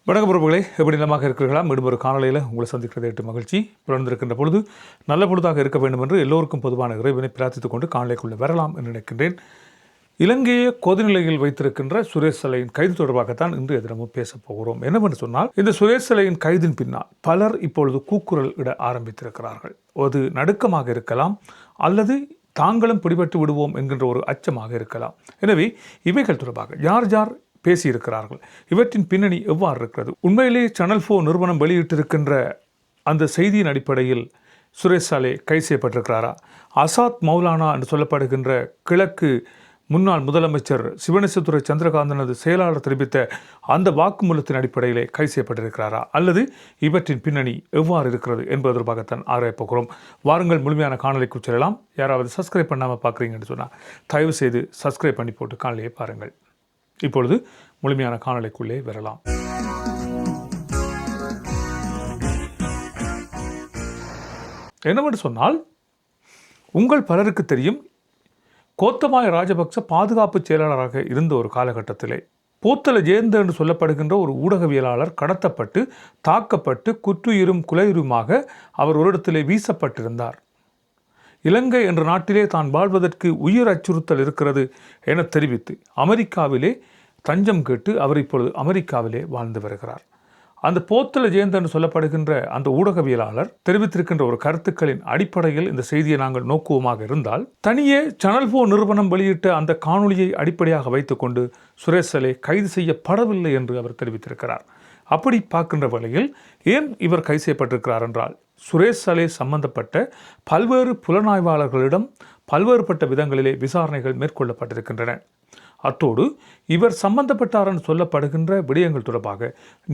வணக்கம் பிரபுகளே, எப்படி நலமாக இருக்கிறீர்களா? மீண்டும் ஒரு காணொலியில் உங்களை சந்திக்கிறது எட்டு மகிழ்ச்சி. பிறந்திருக்கின்ற பொழுது நல்ல பொழுதாக இருக்க வேண்டும் என்று எல்லோருக்கும் பொதுவான இறைவனை பிரார்த்தித்துக் கொண்டு காணொலிக்குள்ளே வரலாம் என்று நினைக்கின்றேன். இலங்கையை கொதிநிலையில் வைத்திருக்கின்ற சுரேஷ் சலையின் கைது தொடர்பாகத்தான் இன்று தினமும் பேசப் போகிறோம். என்னவென்று சொன்னால், இந்த சுரேஷ் சலையின் கைதின் பின்னால் பலர் இப்பொழுது கூக்குரல் இட ஆரம்பித்திருக்கிறார்கள். அது நடுக்கமாக இருக்கலாம், அல்லது தாங்களும் பிடிபட்டு விடுவோம் என்கின்ற ஒரு அச்சமாக இருக்கலாம். எனவே இவைகள் தொடர்பாக யார் யார் பேசியிருக்கிறார்கள், இவற்றின் பின்னணி எவ்வாறு இருக்கிறது, உண்மையிலே சேனல் 4 நிறுவனம் வெளியிட்டிருக்கின்ற அந்த செய்தியின் அடிப்படையில் சுரேஷ் சாலே கைது செய்யப்பட்டிருக்கிறாரா? அசாத் மௌலானா என்று சொல்லப்படுகின்ற கிழக்கு முன்னாள் முதலமைச்சர் சிவனேசதுரை சந்திரகாந்தனது செயலாளர் தெரிவித்த அந்த வாக்குமூலத்தின் அடிப்படையிலே கைது செய்யப்பட்டிருக்கிறாரா, அல்லது இவற்றின் பின்னணி எவ்வாறு இருக்கிறது என்பது தொடர்பாகத்தான் ஆராயப் போகிறோம். வாருங்கள், முழுமையான காணொலிக்கு செல்லலாம். யாராவது சப்ஸ்கிரைப் பண்ணாமல் பார்க்குறீங்கன்னு சொன்னால் தயவு செய்து சப்ஸ்கிரைப் பண்ணி போட்டு காணொலியை பாருங்கள். இப்பொழுது முழுமையான காணொலிக்குள்ளே வரலாம். என்னவென்று சொன்னால், உங்கள் பலருக்கு தெரியும், கோத்தபாய ராஜபக்ச பாதுகாப்பு செயலாளராக இருந்த ஒரு காலகட்டத்திலே போத்தல ஜேந்த என்று சொல்லப்படுகின்ற ஒரு ஊடகவியலாளர் கடத்தப்பட்டு தாக்கப்பட்டு குற்றுயிரும் குலையுருமாக அவர் ஒரு இடத்திலே வீசப்பட்டிருந்தார். இலங்கை என்ற நாட்டிலே தான் வாழ்வதற்கு உயிர் அச்சுறுத்தல் இருக்கிறது என தெரிவித்து அமெரிக்காவிலே தஞ்சம் கேட்டு அவர் இப்பொழுது அமெரிக்காவிலே வாழ்ந்து வருகிறார். அந்த போத்தல ஜெயந்த என்று சொல்லப்படுகின்ற அந்த ஊடகவியலாளர் தெரிவித்திருக்கின்ற ஒரு கருத்துக்களின் அடிப்படையில் இந்த செய்தியை நாங்கள் நோக்குவமாக இருந்தால், தனியே சேனல் 4 நிறுவனம் வெளியிட்ட அந்த காணொலியை அடிப்படையாக வைத்துக்கொண்டு சுரேஷ் சலே கைது செய்யப்படவில்லை என்று அவர் தெரிவித்திருக்கிறார். அப்படி பார்க்கின்ற வேளையில் ஏன் இவர் கைது செய்யப்பட்டிருக்கிறார் என்றால், சுரேஷ் சலே சம்பந்தப்பட்ட பல்வேறு புலனாய்வாளர்களிடம் பல்வேறுபட்ட விதங்களிலே விசாரணைகள் மேற்கொள்ளப்பட்டிருக்கின்றன. அத்தோடு இவர் சம்பந்தப்பட்டார் என்று சொல்லப்படுகின்ற விடயங்கள் தொடர்பாக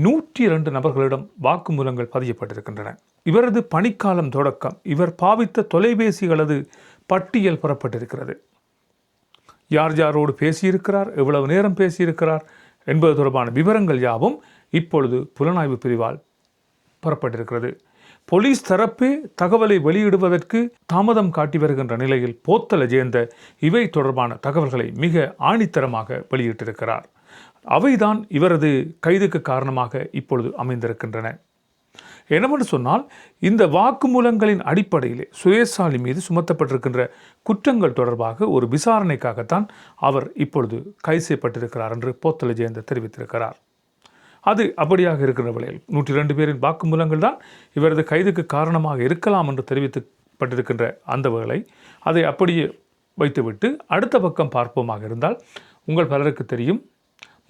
102 நபர்களிடம் வாக்குமூலங்கள் பதியப்பட்டிருக்கின்றன. இவரது பணிக்காலம் தொடக்கம் இவர் பாவித்த தொலைபேசிகளது பட்டியல் பெறப்பட்டிருக்கிறது. யார் யாரோடு பேசியிருக்கிறார், எவ்வளவு நேரம் பேசியிருக்கிறார் என்பது தொடர்பான விவரங்கள் யாவும் இப்பொழுது புலனாய்வு பிரிவால் பெறப்பட்டிருக்கிறது. போலீஸ் தரப்பே தகவலை வெளியிடுவதற்கு தாமதம் காட்டி வருகின்ற நிலையில் போத்தல ஜேந்த இவை தொடர்பான தகவல்களை மிக ஆணித்தரமாக வெளியிட்டிருக்கிறார். அவைதான் இவரது கைதுக்கு காரணமாக இப்பொழுது அமைந்திருக்கின்றன. என்னவென்று சொன்னால், இந்த வாக்குமூலங்களின் அடிப்படையிலே சுரேஷ் சாலி மீது சுமத்தப்பட்டிருக்கின்ற குற்றங்கள் தொடர்பாக ஒரு விசாரணைக்காகத்தான் அவர் இப்பொழுது கைது செய்யப்பட்டிருக்கிறார் என்று போத்தல ஜேந்த தெரிவித்திருக்கிறார். அது அப்படியாக இருக்கிற வேளையில் 102 பேரின் வாக்குமூலங்கள் தான் இவரது கைதுக்கு காரணமாக இருக்கலாம் என்று தெரிவிக்கப்பட்டிருக்கின்ற அந்த வேளை அதை அப்படியே வைத்துவிட்டு அடுத்த பக்கம் பார்ப்போமாக இருந்தால், உங்கள் பலருக்கு தெரியும்,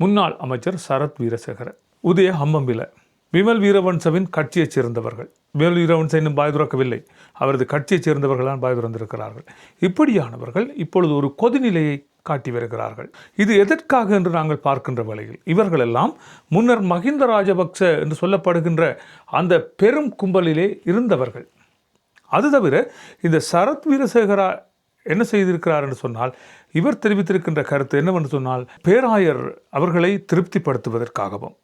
முன்னாள் அமைச்சர் சரத் வீரசேகர, உதய ஹம்பம்பில, விமல் வீரவன்சவின் கட்சியைச் சேர்ந்தவர்கள். விமல் வீரவன்ச இன்னும் பாய் துறக்கவில்லை, அவரது கட்சியைச் சேர்ந்தவர்களால் பாய் துறந்திருக்கிறார்கள். இப்படியானவர்கள் இப்பொழுது ஒரு கொதிநிலையை காட்டி வருகிறார்கள். இது எதற்காக என்று நாங்கள் பார்க்கின்ற வேளையில், இவர்கள் எல்லாம் முன்னர் மஹிந்த ராஜபக்ச என்று சொல்லப்படுகின்ற அந்த பெரும் கும்பலிலே இருந்தவர்கள். அது தவிர இந்த சரத் வீரசேகரா என்ன செய்திருக்கிறார் என்று சொன்னால், இவர் தெரிவித்திருக்கின்ற கருத்து என்னவென்று சொன்னால், பேராயர் அவர்களை திருப்திப்படுத்துவதற்காகவும்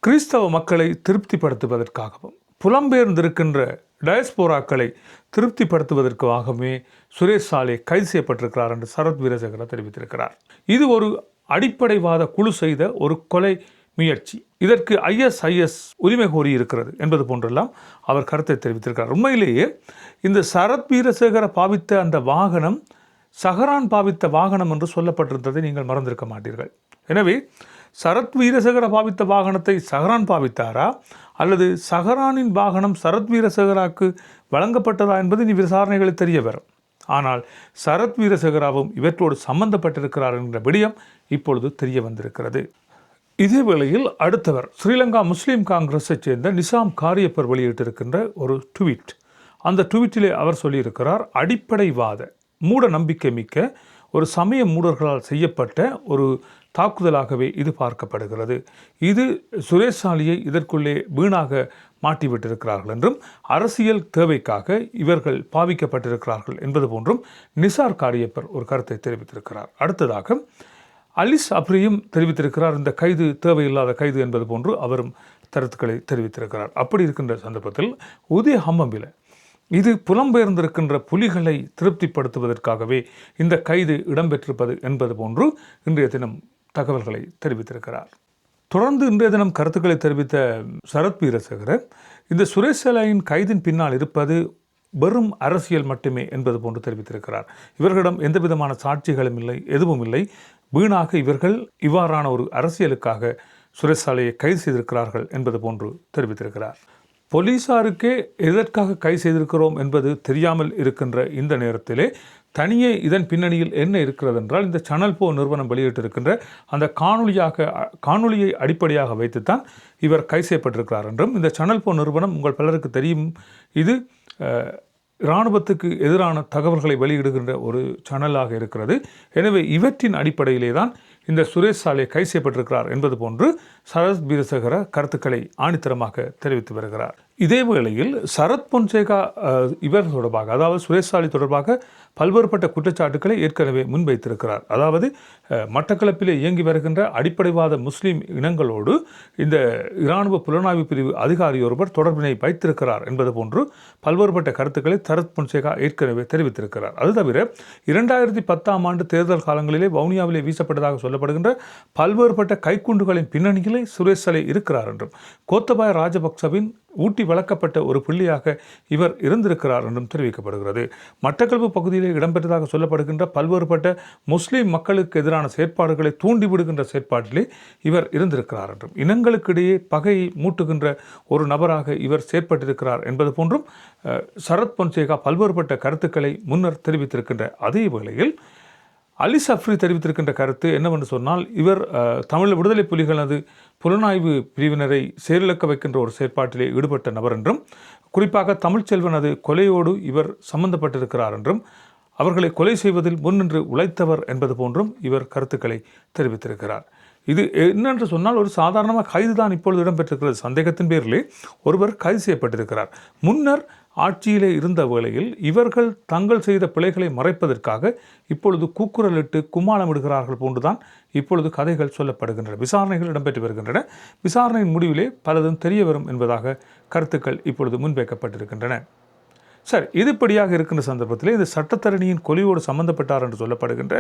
கிறிஸ்தவ மக்களை திருப்திப்படுத்துவதற்காகவும் புலம்பெயர்ந்திருக்கின்ற டயஸ்போராக்களை திருப்திப்படுத்துவதற்காகவே சுரேஷ் சாலே கைது செய்யப்பட்டிருக்கிறார் என்று சரத் வீரசேகர தெரிவித்திருக்கிறார். இது ஒரு அடிப்படைவாத குழு செய்த ஒரு கொலை முயற்சி, இதற்கு ISIS உரிமை கோரி இருக்கிறது என்பது போன்றெல்லாம் அவர் கருத்தை தெரிவித்திருக்கிறார். உண்மையிலேயே இந்த சரத் வீரசேகர பாவித்த அந்த வாகனம் சஹரான் பாவித்த வாகனம் என்று சொல்லப்பட்டிருந்ததை நீங்கள் மறந்திருக்க மாட்டீர்கள். எனவே சரத் வீரசேகர பாவித்த வாகனத்தை சஹரான் பாவித்தாரா, அல்லது சஹரானின் வாகனம் சரத் வீரசேகராவுக்கு வழங்கப்பட்டதா என்பது நீ விசாரணைகளில் தெரிய வரும். ஆனால் சரத் வீரசேகராவும் இவற்றோடு சம்பந்தப்பட்டிருக்கிறார் என்ற விடயம் இப்பொழுது தெரிய வந்திருக்கிறது. இதே வேளையில் அடுத்தவர் ஸ்ரீலங்கா முஸ்லீம் காங்கிரஸைச் சேர்ந்த நிசாம் காரியப்பர் வெளியிட்டிருக்கின்ற ஒரு ட்வீட். அந்த ட்வீட்டிலே அவர் சொல்லியிருக்கிறார், அடிப்படைவாத மூட நம்பிக்கை மிக்க ஒரு சமய மூடர்களால் செய்யப்பட்ட ஒரு தாக்குதலாகவே இது பார்க்கப்படுகிறது. இது சுரேஷ் சாலியை இதற்குள்ளே வீணாக மாட்டிவிட்டிருக்கிறார்கள் என்றும் அரசியல் தேவைக்காக இவர்கள் பாவிக்கப்பட்டிருக்கிறார்கள் என்பது போன்றும் நிசார் காரியப்பர் ஒரு கருத்தை தெரிவித்திருக்கிறார். அடுத்ததாக அலிஸ் அப்ரியும் தெரிவித்திருக்கிறார், இந்த கைது தேவையில்லாத கைது என்பது போன்று அவரும் கருத்துக்களை தெரிவித்திருக்கிறார். அப்படி இருக்கின்ற சந்தர்ப்பத்தில் உதய ஹம்பம்பில இது புலம்பெயர்ந்திருக்கின்ற புலிகளை திருப்திப்படுத்துவதற்காகவே இந்த கைது இடம்பெற்றிருப்பது என்பது போன்று இன்றைய தினம் தகவல்களை தெரிவித்திருக்கிறார். தொடர்ந்து இன்றைய தினம் கருத்துக்களை தெரிவித்த சரத் வீரசேகர இந்த சுரேஷ் சலையின் கைதின் பின்னால் இருப்பது வெறும் அரசியல் மட்டுமே என்பது போன்று தெரிவித்திருக்கிறார். இவர்களிடம் எந்த விதமான சாட்சிகளும் இல்லை, எதுவும் இல்லை. வீணாக இவர்கள் இவ்வாறான ஒரு அரசியலுக்காக சுரேஷ் சாலையை கைது செய்திருக்கிறார்கள் என்பது போன்று தெரிவித்திருக்கிறார். போலீசாருக்கே எதற்காக கைது செய்திருக்கிறோம் என்பது தெரியாமல் இருக்கின்ற இந்த நேரத்திலே தனியே இதன் பின்னணியில் என்ன இருக்கிறது என்றால், இந்த சேனல் போ நிறுவனம் வெளியிட்டிருக்கின்ற அந்த காணொலியை அடிப்படையாக வைத்துத்தான் இவர் கைது செய்யப்பட்டிருக்கிறார் என்றும், இந்த சேனல் போ நிறுவனம் உங்கள் பலருக்கு தெரியும், இது இராணுவத்துக்கு எதிரான தகவல்களை வெளியிடுகின்ற ஒரு சேனலாக இருக்கிறது. எனவே இவற்றின் அடிப்படையிலே தான் இந்த சுரேஷ் சாலை கைது செய்யப்பட்டிருக்கிறார் என்பது போன்று சரத் வீரசேகர கருத்துக்களை ஆணித்தரமாக தெரிவித்து வருகிறார். இதே வேளையில் சரத் பொன்சேகா இவர் தொடர்பாக, அதாவது சுரேஷ் சாலை தொடர்பாக பல்வேறுபட்ட குற்றச்சாட்டுக்களை ஏற்கனவே முன்வைத்திருக்கிறார். அதாவது மட்டக்களப்பிலே இயங்கி வருகின்ற அடிப்படைவாத முஸ்லீம் இனங்களோடு இந்த இராணுவ புலனாய்வு பிரிவு அதிகாரி ஒருவர் தொடர்பினை வைத்திருக்கிறார் என்பது போன்று பல்வேறுபட்ட கருத்துக்களை சரத் பொன்சேகா ஏற்கனவே தெரிவித்திருக்கிறார். அது தவிர 2010 ஆண்டு தேர்தல் காலங்களிலே வவுனியாவிலே வீசப்பட்டதாக சொல்லப்படுகின்ற பல்வேறுபட்ட கைக்குண்டுகளின் பின்னணியிலே சுரேஷ் சாலை இருக்கிறார் என்றும், கோத்தபாய ராஜபக்சவின் ஊட்டி வளர்க்கப்பட்ட ஒரு பிள்ளையாக இவர் இருந்திருக்கிறார் என்றும் தெரிவிக்கப்படுகிறது. மட்டக்களப்பு பகுதியிலே இடம்பெற்றதாக சொல்லப்படுகின்ற பல்வேறுபட்ட முஸ்லீம் மக்களுக்கு எதிரான செயற்பாடுகளை தூண்டிவிடுகின்ற செயற்பாட்டிலே இவர் இருந்திருக்கிறார் என்றும், இனங்களுக்கிடையே பகையை மூட்டுகின்ற ஒரு நபராக இவர் செயற்பட்டிருக்கிறார் என்பது போன்றும் சரத் பொன்சேகா பல்வேறுபட்ட கருத்துக்களை முன்னர் தெரிவித்திருக்கின்ற அதே வேளையில் அலி சஃப்ரி தெரிவித்திருக்கின்ற கருத்து என்னவென்று சொன்னால், இவர் தமிழ் விடுதலை புலிகளது புலனாய்வு பிரிவினரை செயலிழக்க வைக்கின்ற ஒரு செயற்பாட்டிலே ஈடுபட்ட நபர் என்றும், குறிப்பாக தமிழ்ச்செல்வனது கொலையோடு இவர் சம்பந்தப்பட்டிருக்கிறார் என்றும், அவர்களை கொலை செய்வதில் முன்னின்று உழைத்தவர் என்பது போன்றும் இவர் கருத்துக்களை தெரிவித்திருக்கிறார். இது என்னென்று சொன்னால், ஒரு சாதாரணமாக கைது தான் இப்பொழுது இடம்பெற்றிருக்கிறது. சந்தேகத்தின் பேரிலே ஒருவர் கைது செய்யப்பட்டிருக்கிறார். முன்னர் ஆட்சியிலே இருந்த வேளையில் இவர்கள் தங்கள் செய்த பிழைகளை மறைப்பதற்காக இப்பொழுது கூக்குரலிட்டு கும்மாளமிடுகிறார்கள் போன்றுதான் இப்பொழுது கதைகள் சொல்லப்படுகின்றன. விசாரணைகள் இடம்பெற்று வருகின்றன. விசாரணையின் முடிவிலே பலதும் தெரிய வரும் என்பதாக கருத்துக்கள் இப்பொழுது முன்வைக்கப்பட்டிருக்கின்றன. சரி, இதுபடியாக இருக்கின்ற சந்தர்ப்பத்தில் இந்த சட்டத்தரணியின் கொலையோடு சம்பந்தப்பட்டார் என்று சொல்லப்படுகின்ற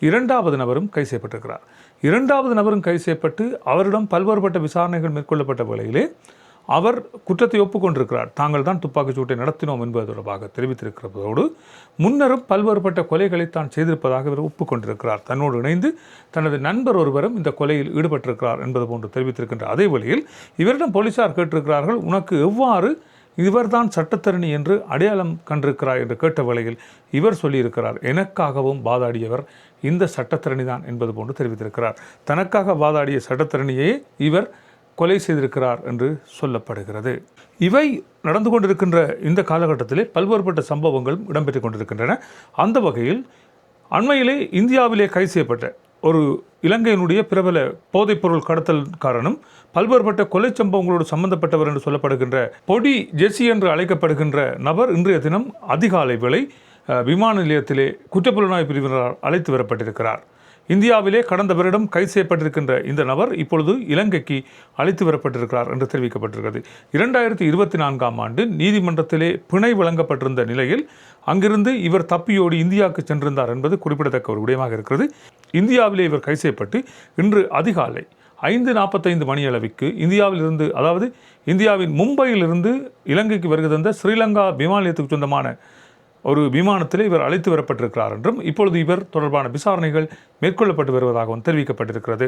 2வது நபரும் கைது செய்யப்பட்டிருக்கிறார். 2வது நபரும் கைது செய்யப்பட்டு அவரிடம் பல்வேறுபட்ட விசாரணைகள் மேற்கொள்ளப்பட்ட வேளையிலே அவர் குற்றத்தை ஒப்புக்கொண்டிருக்கிறார். தாங்கள் தான் துப்பாக்கிச் சூட்டை நடத்தினோம் என்பது தொடர்பாக தெரிவித்திருக்கிறதோடு முன்னரும் பல்வேறுபட்ட கொலைகளை தான் செய்திருப்பதாக இவர் ஒப்புக்கொண்டிருக்கிறார். தன்னோடு இணைந்து தனது நண்பர் ஒருவரும் இந்த கொலையில் ஈடுபட்டிருக்கிறார் என்பது போன்று தெரிவித்திருக்கின்ற அதே வழியில் இவரிடம் போலீசார் கேட்டிருக்கிறார்கள், உனக்கு எவ்வாறு இவர்தான் சட்டத்தரணி என்று அடையாளம் கண்டிருக்கிறார் என்று கேட்ட வேளையில் இவர் சொல்லியிருக்கிறார், எனக்காகவும் வாதாடியவர் இந்த சட்டத்தரணி தான் என்பது போன்று தெரிவித்திருக்கிறார். தனக்காக வாதாடிய சட்டத்தரணியே இவர் கொலை செய்திருக்கிறார் என்று சொல்லப்படுகிறது. இவை நடந்து கொண்டிருக்கின்ற இந்த காலகட்டத்திலே பல்வேறுபட்ட சம்பவங்களும் இடம்பெற்று கொண்டிருக்கின்றன. அந்த வகையில் அண்மையிலே இந்தியாவிலே கைது செய்யப்பட்ட ஒரு இலங்கையினுடைய பிரபல போதைப்பொருள் கடத்தல்காரனும் பல்வேறுபட்ட கொலை சம்பவங்களோடு சம்பந்தப்பட்டவர் என்று சொல்லப்படுகின்ற பொடி ஜெசி என்று அழைக்கப்படுகின்ற நபர் இன்றைய தினம் அதிகாலை வேளை விமான நிலையத்திலே குற்றப்புலனாய்வு பிரிவினரால் அழைத்து வரப்பட்டிருக்கிறார். இந்தியாவிலே கடந்த வருடம் கைது செய்யப்பட்டிருக்கின்ற இந்த நபர் இப்பொழுது இலங்கைக்கு அழைத்து வரப்பட்டிருக்கிறார் என்று தெரிவிக்கப்பட்டிருக்கிறது. 2024 ஆண்டு நீதிமன்றத்திலே பிணை வழங்கப்பட்டிருந்த நிலையில் அங்கிருந்து இவர் தப்பியோடி இந்தியாவுக்கு சென்றிருந்தார் என்பது குறிப்பிடத்தக்க ஒரு விடயமாக இருக்கிறது. இந்தியாவிலே இவர் கைது செய்யப்பட்டு இன்று அதிகாலை 5:45 மணியளவுக்கு இந்தியாவிலிருந்து, அதாவது இந்தியாவின் மும்பையிலிருந்து இலங்கைக்கு வருகை தந்த ஸ்ரீலங்கா விமான நிலையத்துக்கு சொந்தமான ஒரு விமானத்தில் இவர் அழைத்து வரப்பட்டிருக்கிறார் என்றும் இப்பொழுது இவர் தொடர்பான விசாரணைகள் மேற்கொள்ளப்பட்டு வருவதாகவும் தெரிவிக்கப்பட்டிருக்கிறது.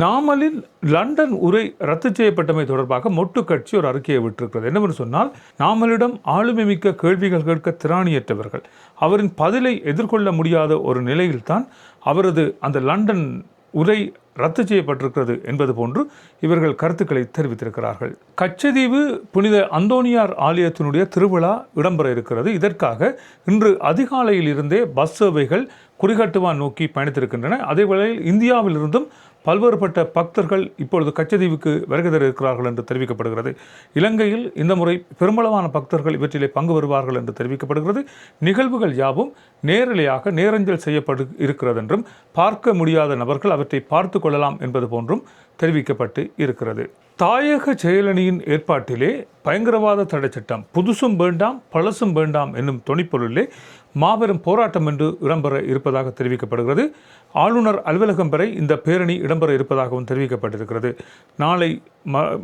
நாமலில் லண்டன் உரை ரத்து செய்யப்பட்டமை தொடர்பாக மொட்டு கட்சி ஒரு அறிக்கையை விட்டிருக்கிறது. என்னவென்று சொன்னால், நாமலிடம் ஆளுமை மிக்க கேள்விகள் கேட்க திராணியற்றவர்கள், அவரின் பதிலை எதிர்கொள்ள முடியாத ஒரு நிலையில்தான் அவரது அந்த லண்டன் உரை ரத்து செய்யப்பட்டிருக்கிறது என்பது போன்று இவர்கள் கருத்துக்களை தெரிவித்திருக்கிறார்கள். கச்சதீவு புனித அந்தோனியார் ஆலயத்தினுடைய திருவிழா இடம்பெற இருக்கிறது. இதற்காக இன்று அதிகாலையில் இருந்தே பஸ் சேவைகள் குறிகாட்டுவான் நோக்கி பயணித்திருக்கின்றன. அதே வேளையில் இந்தியாவிலிருந்தும் பல்வேறுபட்ட பக்தர்கள் இப்பொழுது கச்சதீவுக்கு வருகை தர இருக்கிறார்கள் என்று தெரிவிக்கப்படுகிறது. இலங்கையில் இந்த முறை பெருமளவான பக்தர்கள் இவற்றிலே பங்கு வருவார்கள் என்று தெரிவிக்கப்படுகிறது. நிகழ்வுகள் யாவும் நேரலையாக நேரஞ்சல் செய்யப்பட்டு இருக்கிறது என்றும், பார்க்க முடியாத நபர்கள் அவற்றை பார்த்து கொள்ளலாம் என்பது போன்றும் தெரிவிக்கப்பட்டு இருக்கிறது. தாயக செயலணியின் ஏற்பாட்டிலே பயங்கரவாத தடை சட்டம் புதுசும் வேண்டாம் பழசும் வேண்டாம் என்னும் தொனிப்பொருளிலே மாபெரும் போராட்டம் என்று இடம்பெற இருப்பதாக தெரிவிக்கப்படுகிறது. ஆளுநர் அலுவலகம் வரை இந்த பேரணி இடம்பெற இருப்பதாகவும் தெரிவிக்கப்பட்டிருக்கிறது.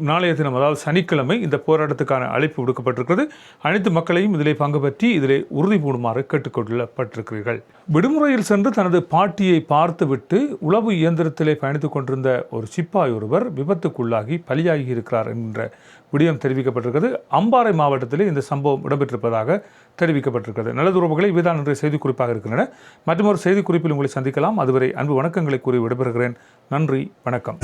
நாளைய தினம், அதாவது சனிக்கிழமை, இந்த போராட்டத்துக்கான அழைப்பு விடுக்கப்பட்டிருக்கிறது. அனைத்து மக்களையும் இதிலே பங்கு பற்றி இதிலே உறுதி பூணுமாறு கேட்டுக்கொள்ளப்பட்டிருக்கிறீர்கள். விடுமுறையில் சென்று தனது பாட்டியை பார்த்துவிட்டு உளவு இயந்திரத்திலே பயணித்துக் கொண்டிருந்த ஒரு சிப்பாய் ஒருவர் விபத்துக்குள்ளாகி பலியாகி இருக்கிறார் என்ற விடயம் தெரிவிக்கப்பட்டிருக்கிறது. அம்பாறை மாவட்டத்திலே இந்த சம்பவம் இடம்பெற்றிருப்பதாக தெரிவிக்கப்பட்டிருக்கிறது. நல்லது உறவுகளை, இவைதான் இன்றைய செய்திக்குறிப்பாக இருக்கின்றன. மற்றொரு செய்திக்குறிப்பில் உங்களை சந்திக்கலாம். அதுவரை அன்பு வணக்கங்களை கூறி விடைபெறுகிறேன். நன்றி, வணக்கம்.